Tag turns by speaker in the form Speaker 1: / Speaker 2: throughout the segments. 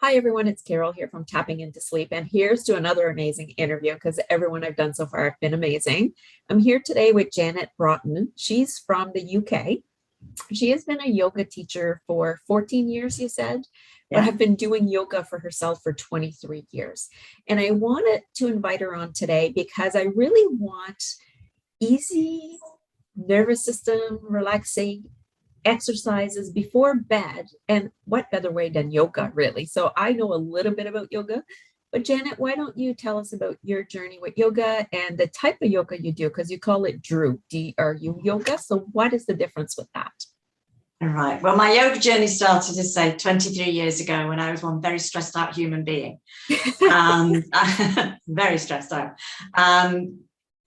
Speaker 1: Hi, everyone. It's Carol here from Tapping Into Sleep. And here's to another amazing interview because everyone I've done so far have been amazing. I'm here today with Janet Broughton. She's from the UK. She has been a yoga teacher for 14 years, you said, but have been doing yoga for herself for 23 years. And I wanted to invite her on today because I really want easy nervous system relaxing exercises before bed. And what better way than yoga, really? So I know a little bit about yoga, but Janet, why don't you tell us about your journey with yoga and the type of yoga you do? Because you call it DRU yoga. So what is the difference with that?
Speaker 2: All right. Well, my yoga journey started, as I say, 23 years ago when I was one very stressed out human being. Very stressed out.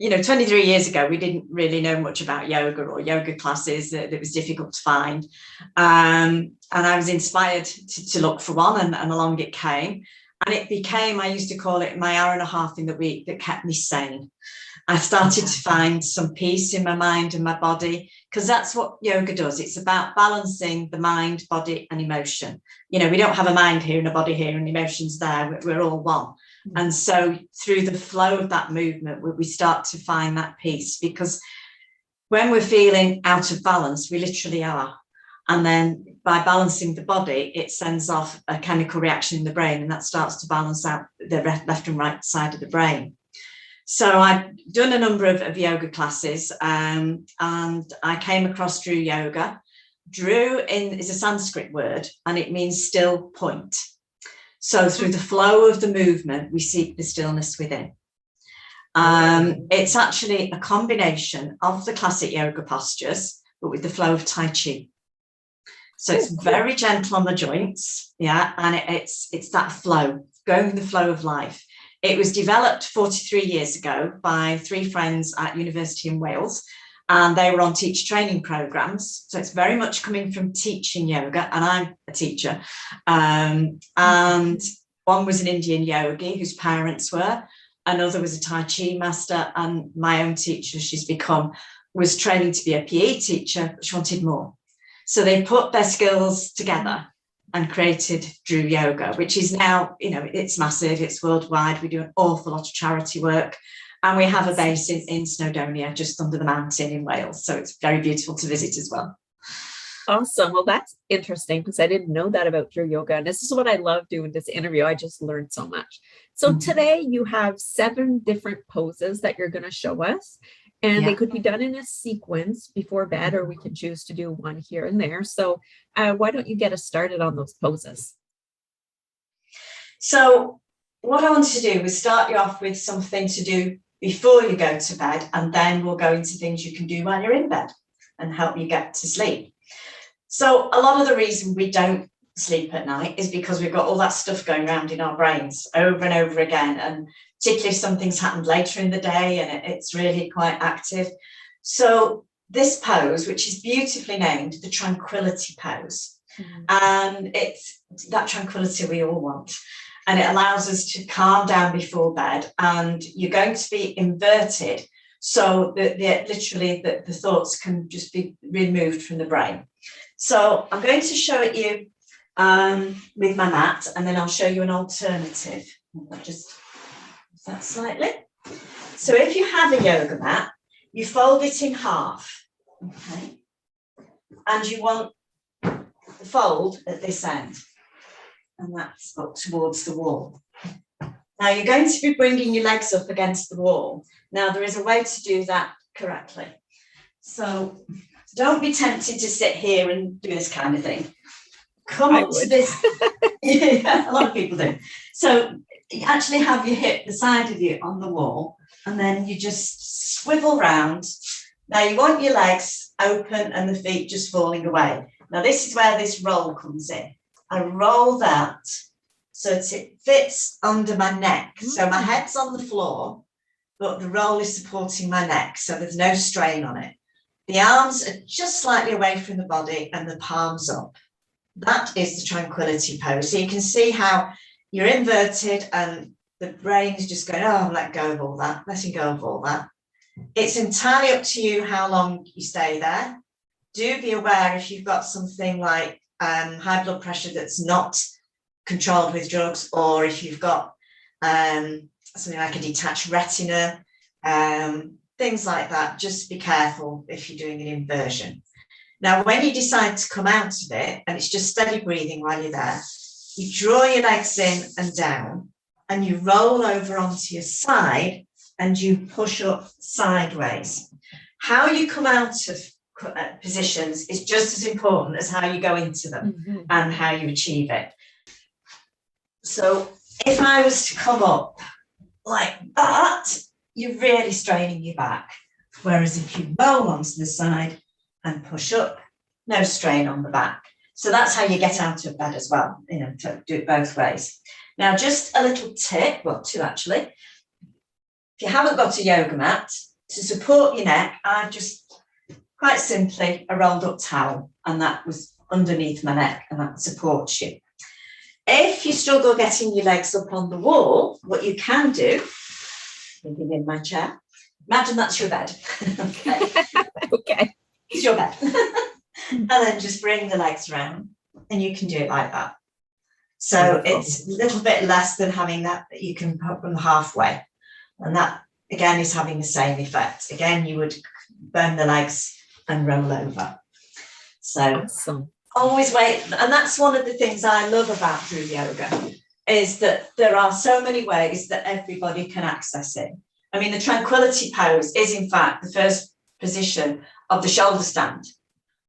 Speaker 2: 23 years ago, we didn't really know much about yoga or yoga classes. It was difficult to find. And I was inspired to look for one, and along it came. And it became, I used to call it my hour and a half in the week that kept me sane. I started to find some peace in my mind and my body, because that's what yoga does. It's about balancing the mind, body, and emotion. We don't have a mind here and a body here and emotions there. We're all one. And so through the flow of that movement, we start to find that peace, because when we're feeling out of balance, we literally are. And then by balancing the body, it sends off a chemical reaction in the brain, and that starts to balance out the left and right side of the brain. So I've done a number of yoga classes, and I came across Drew yoga. Drew is a Sanskrit word, and it means still point. So through the flow of the movement, we seek the stillness within. It's actually a combination of the classic yoga postures, but with the flow of Tai Chi. So it's very gentle on the joints, and it's that flow, going with the flow of life. It was developed 43 years ago by three friends at university in Wales, and they were on teacher training programs. So it's very much coming from teaching yoga, and I'm a teacher. And one was an Indian yogi whose parents were, another was a Tai Chi master, and my own teacher, she's become, was training to be a PE teacher, but she wanted more. So they put their skills together and created Drew Yoga, which is now, it's massive, it's worldwide. We do an awful lot of charity work. And we have a base in Snowdonia, just under the mountain in Wales. So it's very beautiful to visit as well.
Speaker 1: Awesome. Well, that's interesting because I didn't know that about Drew Yoga. And this is what I love doing this interview. I just learned so much. So today you have 7 different poses that you're going to show us. And they could be done in a sequence before bed, or we can choose to do one here and there. So why don't you get us started on those poses?
Speaker 2: So what I want to do is start you off with something to do before you go to bed, and then we'll go into things you can do while you're in bed and help you get to sleep. So a lot of the reason we don't sleep at night is because we've got all that stuff going around in our brains over and over again, and particularly if something's happened later in the day and it's really quite active. So this pose, which is beautifully named the Tranquility Pose, and it's that tranquility we all want. And it allows us to calm down before bed, and you're going to be inverted so that literally the thoughts can just be removed from the brain. So I'm going to show it you with my mat, and then I'll show you an alternative. I'll just that slightly. So if you have a yoga mat, you fold it in half, okay, and you want the fold at this end, and that's up towards the wall. Now you're going to be bringing your legs up against the wall. Now there is a way to do that correctly. So don't be tempted to sit here and do this kind of thing. Come up to this. Yeah, a lot of people do. So you actually have your hip, the side of you, on the wall, and then you just swivel round. Now you want your legs open and the feet just falling away. Now this is where this roll comes in. I roll that so that it fits under my neck. So my head's on the floor, but the roll is supporting my neck, so there's no strain on it. The arms are just slightly away from the body and the palms up. That is the Tranquility Pose. So you can see how you're inverted and the brain's just going, oh, let go of all that, letting go of all that. It's entirely up to you how long you stay there. Do be aware if you've got something like high blood pressure that's not controlled with drugs, or if you've got something like a detached retina, things like that, just be careful if you're doing an inversion. Now, when you decide to come out of it, and it's just steady breathing while you're there, you draw your legs in and down, and you roll over onto your side, and you push up sideways. How you come out of positions is just as important as how you go into them and how you achieve it. So if I was to come up like that, you're really straining your back. Whereas if you roll onto the side and push up, no strain on the back. So that's how you get out of bed as well, you know, to do it both ways. Now, just a little tip, well, two actually. If you haven't got a yoga mat, to support your neck, I've just quite simply a rolled up towel, and that was underneath my neck, and that supports you. If you struggle getting your legs up on the wall, what you can do, thinking in my chair, imagine that's your bed. Okay.
Speaker 1: Okay.
Speaker 2: It's your bed. And then just bring the legs around, and you can do it like that. So it's a little bit less than having that you can put them halfway. And that, again, is having the same effect. Again, you would bend the legs and roll over. So
Speaker 1: Awesome.
Speaker 2: Always wait. And that's one of the things I love about through yoga, is that there are so many ways that everybody can access it. I mean, the Tranquility Pose is, in fact, the first position of the shoulder stand.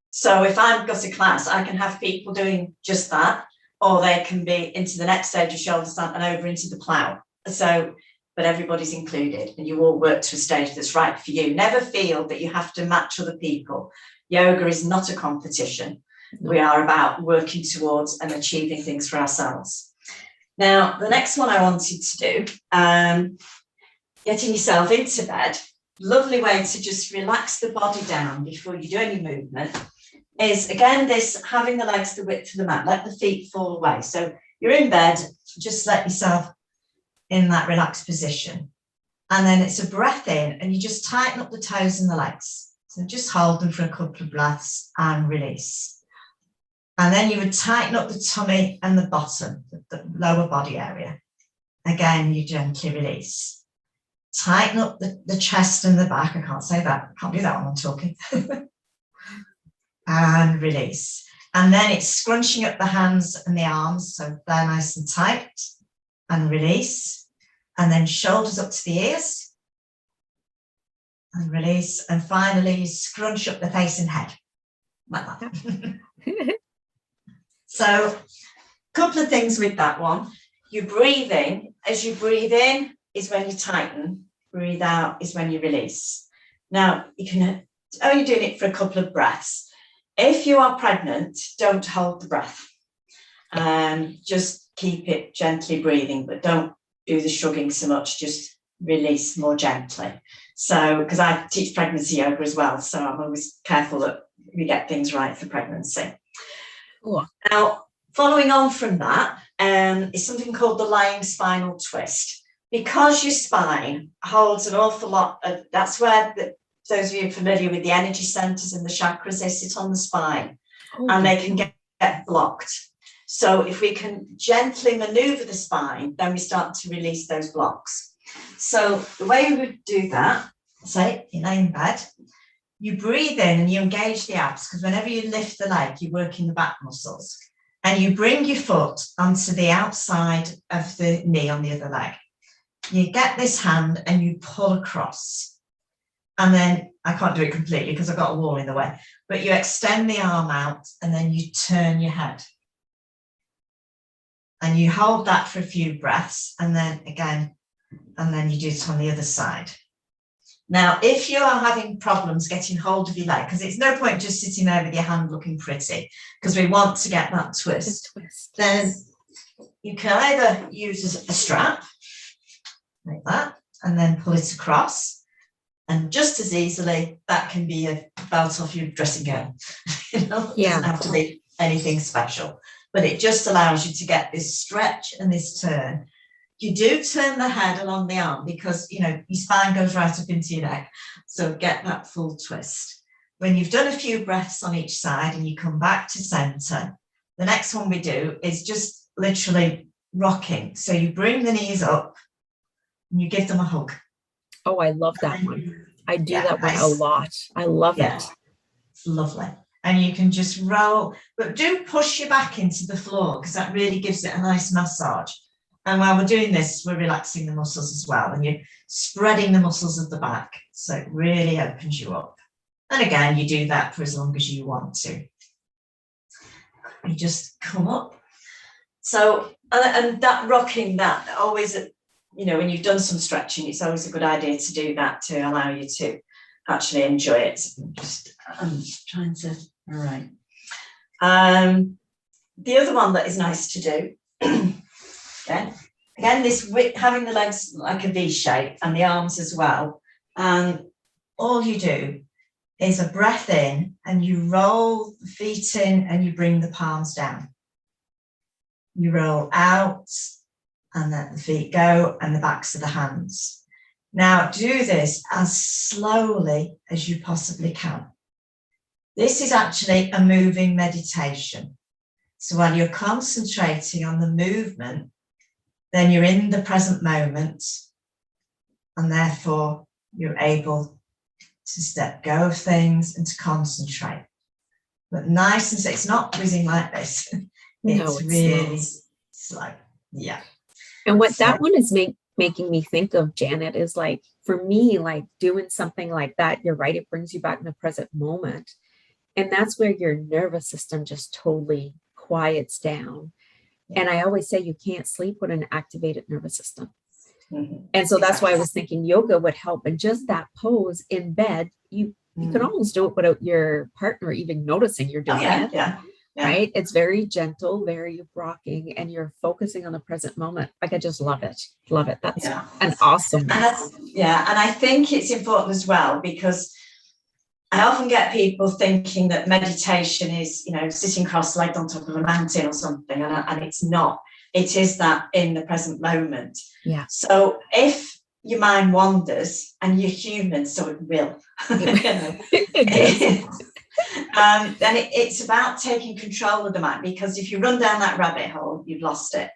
Speaker 2: So if I've got a class, I can have people doing just that, or they can be into the next stage of shoulder stand and over into the plow. So, but everybody's included, and you all work to a stage that's right for you. Never feel that you have to match other people. Yoga is not a competition. We are about working towards and achieving things for ourselves. Now, the next one I wanted to do, getting yourself into bed, lovely way to just relax the body down before you do any movement, is again this having the legs the width of the mat, let the feet fall away. So you're in bed, just let yourself in that relaxed position. And then it's a breath in, and you just tighten up the toes and the legs. So just hold them for a couple of breaths and release. And then you would tighten up the tummy and the bottom, the lower body area. Again, you gently release. Tighten up the chest and the back. I can't say that. I can't do that when I'm talking. And release. And then it's scrunching up the hands and the arms, so they're nice and tight, and release. And then shoulders up to the ears, and release. And finally, you scrunch up the face and head, like that. So a couple of things with that one. You breathe in. As you breathe in is when you tighten. Breathe out is when you release. Now, you can only do it for a couple of breaths. If you are pregnant, don't hold the breath. Just keep it gently breathing, but don't do the shrugging so much. Just release more gently. So, because I teach pregnancy yoga as well, so I'm always careful that we get things right for pregnancy.
Speaker 1: Cool.
Speaker 2: Now, following on from that is something called the lying spinal twist. Because your spine holds an awful lot of, that's where those of you familiar with the energy centers and the chakras, they sit on the spine, and they can get blocked. So if we can gently maneuver the spine, then we start to release those blocks. So the way we would do that, say you lay in bed, you breathe in and you engage the abs, because whenever you lift the leg, you're working the back muscles, and you bring your foot onto the outside of the knee on the other leg. You get this hand and you pull across. And then I can't do it completely because I've got a wall in the way, but you extend the arm out and then you turn your head. And you hold that for a few breaths, and then again, and then you do it on the other side. Now, if you are having problems getting hold of your leg, because it's no point just sitting there with your hand looking pretty, because we want to get that twist, then you can either use a strap, like that, and then pull it across. And just as easily, that can be a belt off your dressing gown. It doesn't have to be anything special, but it just allows you to get this stretch and this turn. You do turn the head along the arm because, your spine goes right up into your neck. So get that full twist. When you've done a few breaths on each side and you come back to center, the next one we do is just literally rocking. So you bring the knees up and you give them a hug.
Speaker 1: Oh, I love that one. I do that one a lot. I love it.
Speaker 2: It's lovely. And you can just roll, but do push your back into the floor because that really gives it a nice massage. And while we're doing this, we're relaxing the muscles as well. And you're spreading the muscles of the back. So it really opens you up. And again, you do that for as long as you want to. You just come up. So, and that rocking, that always, you know, when you've done some stretching, it's always a good idea to do that to allow you to actually enjoy it. I'm trying to, all right. The other one that is nice to do, again, this having the legs like a V shape and the arms as well. And all you do is a breath in and you roll the feet in and you bring the palms down. You roll out and let the feet go and the backs of the hands. Now do this as slowly as you possibly can. This is actually a moving meditation. So while you're concentrating on the movement, then you're in the present moment and therefore you're able to let go of things and to concentrate. But nice and slow. It's not whizzing like this. It's really slow. Yeah.
Speaker 1: And what that one is making me think of, Janet, is like, for me, like doing something like that, you're right, it brings you back in the present moment. And that's where your nervous system just totally quiets down. Yeah. And I always say you can't sleep with an activated nervous system. Mm-hmm. And so that's why I was thinking yoga would help. And just that pose in bed, you can almost do it without your partner even noticing you're doing it. Yeah. Right? It's very gentle, very rocking, and you're focusing on the present moment. Like, I just love it. Love it. That's an awesome one.
Speaker 2: And I think it's important as well, because I often get people thinking that meditation is, you know, sitting cross-legged on top of a mountain or something, and it's not. It is that in the present moment. Yeah. So if your mind wanders, and you're human, so it will, then it's about taking control of the mind, because if you run down that rabbit hole, you've lost it.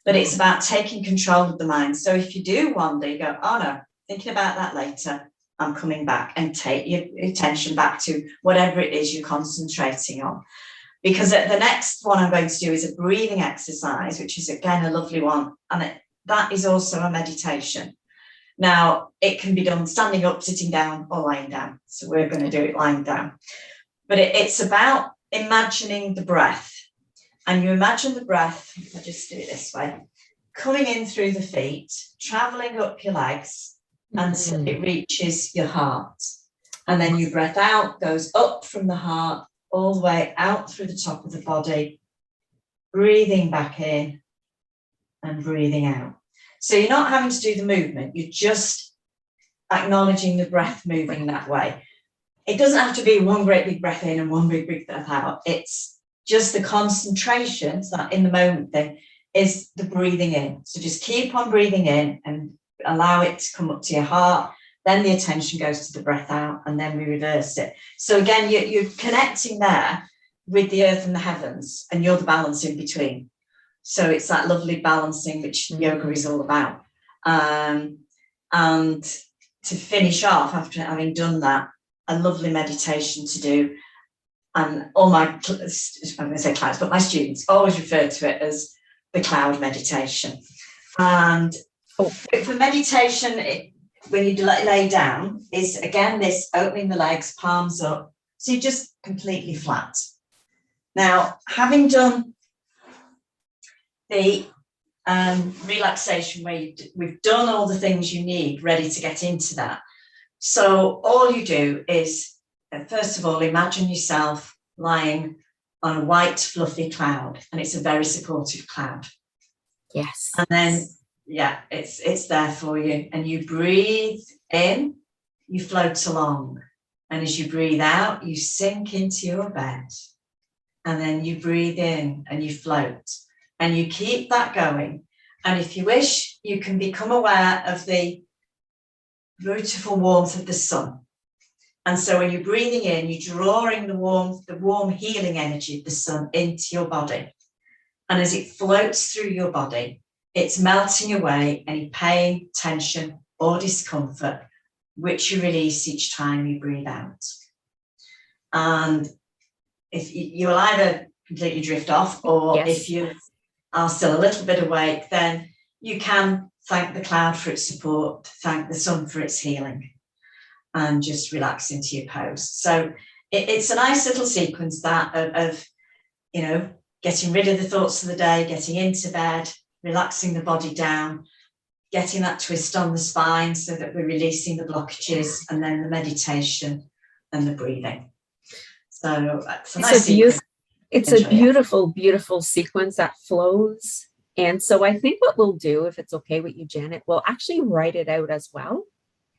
Speaker 2: But it's about taking control of the mind. So if you do wander, you go, oh no, thinking about that later, I'm coming back, and take your attention back to whatever it is you're concentrating on. Because the next one I'm going to do is a breathing exercise, which is again a lovely one. And that is also a meditation. Now, it can be done standing up, sitting down, or lying down. So we're going to do it lying down. But it's about imagining the breath. And you imagine the breath, I'll just do it this way, coming in through the feet, traveling up your legs, until it reaches your heart. And then your breath out goes up from the heart, all the way out through the top of the body, breathing back in and breathing out. So you're not having to do the movement, you're just acknowledging the breath moving that way. It doesn't have to be one great big breath in and one big breath out. It's just the concentration, so that in the moment thing, is the breathing in. So just keep on breathing in and allow it to come up to your heart. Then the attention goes to the breath out, and then we reverse it. So again, you're connecting there with the earth and the heavens, and you're the balance in between. So it's that lovely balancing which yoga is all about. And to finish off, after having done that, a lovely meditation to do. And all my, I'm going to say clients, but my students always refer to it as the cloud meditation. And for meditation, when you lay down, is again this opening the legs, palms up, so you're just completely flat. Now, having done the relaxation where we've done all the things you need ready to get into that. So all you do is, first of all, imagine yourself lying on a white fluffy cloud, and it's a very supportive cloud.
Speaker 1: Yes.
Speaker 2: And then, yeah, it's there for you. And you breathe in, you float along. And as you breathe out, you sink into your bed. And then you breathe in and you float. And you keep that going. And if you wish, you can become aware of the beautiful warmth of the sun. And so when you're breathing in, you're drawing the warm healing energy of the sun into your body. And as it floats through your body, it's melting away any pain, tension, or discomfort, which you release each time you breathe out. And if you will either completely drift off, or
Speaker 1: Yes.
Speaker 2: if you are still a little bit awake, then you can thank the cloud for its support, thank the sun for its healing, and just relax into your pose. So it's a nice little sequence that of getting rid of the thoughts of the day, getting into bed, relaxing the body down, getting that twist on the spine so that we're releasing the blockages, and then the meditation and the breathing. So it's a nice sequence.
Speaker 1: It's a beautiful, beautiful sequence that flows. And so I think what we'll do, if it's okay with you, Janet, we'll actually write it out as well,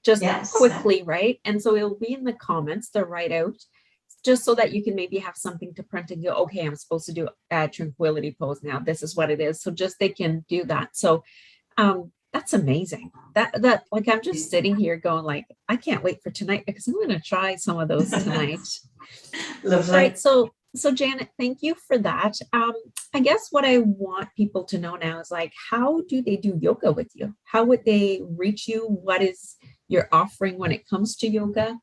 Speaker 1: just quickly, right? And so it'll be in the comments, the write out, just so that you can maybe have something to print and go, okay, I'm supposed to do a Tranquility Pose now. This is what it is. So just they can do that. So that's amazing. That like, I'm just sitting here going like, I can't wait for tonight, because I'm going to try some of those tonight.
Speaker 2: Lovely.
Speaker 1: Right. So Janet, thank you for that. I guess what I want people to know now is like, how do they do yoga with you? How would they reach you? What is your offering when it comes to yoga,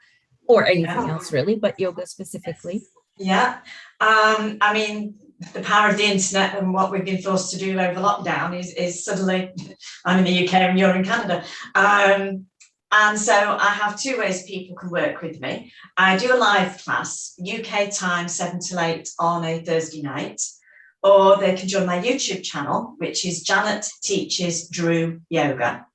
Speaker 1: or anything else really, but yoga specifically?
Speaker 2: Yeah. I mean, the power of the internet and what we've been forced to do over lockdown is suddenly, I'm in the UK and you're in Canada. And so I have two ways people can work with me. I do a live class, UK time, 7 till 8 on a Thursday night, or they can join my YouTube channel, which is Janet Teaches Drew Yoga.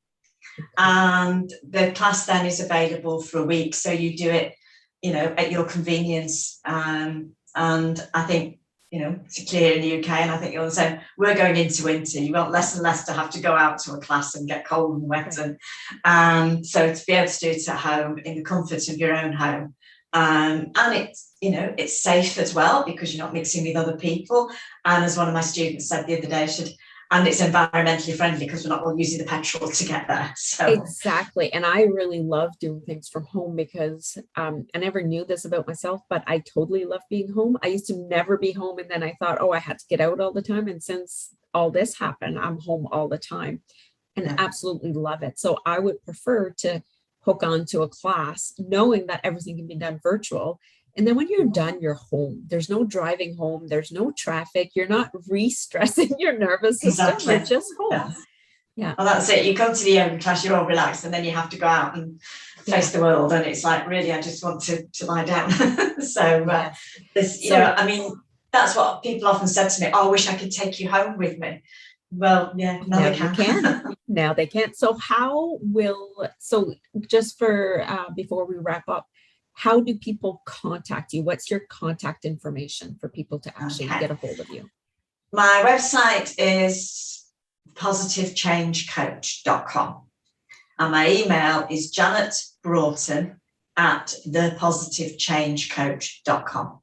Speaker 2: And the class then is available for a week. So you do it, at your convenience. And I think, particularly in the UK, and I think you're the same, we're going into winter. You want less and less to have to go out to a class and get cold and wet. And so to be able to do it at home in the comfort of your own home. And it's, it's safe as well, because you're not mixing with other people. And as one of my students said the other day, and it's environmentally friendly because we're not all using the petrol to get there. So
Speaker 1: exactly. And I really love doing things from home, because I never knew this about myself, but I totally love being home. I used to never be home. And then I thought, I had to get out all the time. And since all this happened, I'm home all the time and absolutely love it. So I would prefer to hook on to a class knowing that everything can be done virtual. And then when you're done, you're home. There's no driving home. There's no traffic. You're not re-stressing your nervous system.
Speaker 2: Exactly.
Speaker 1: You're just home. Yeah.
Speaker 2: Well, that's it. You come to the yoga class, you're all relaxed, and then you have to go out and face the world. And it's like, really, I just want to lie down. I mean, that's what people often said to me. Oh, I wish I could take you home with me. Well, yeah, now they can.
Speaker 1: Now they can't. So just for before we wrap up, how do people contact you? What's your contact information for people to actually get a hold of you?
Speaker 2: My website is positivechangecoach.com. And my email is janetbroughton@thepositivechangecoach.com.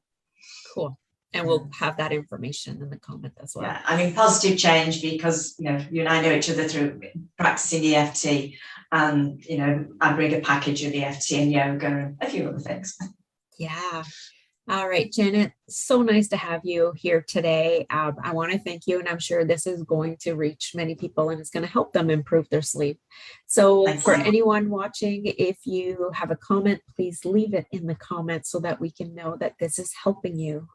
Speaker 1: Cool. And we'll have that information in the comment as well.
Speaker 2: Yeah, I mean, positive change, because, you and I know each other through practicing EFT. And, I bring a package of EFT and yoga and a few other things.
Speaker 1: Yeah. All right, Janet, so nice to have you here today. I want to thank you, and I'm sure this is going to reach many people and it's going to help them improve their sleep. So for anyone watching, if you have a comment, please leave it in the comments so that we can know that this is helping you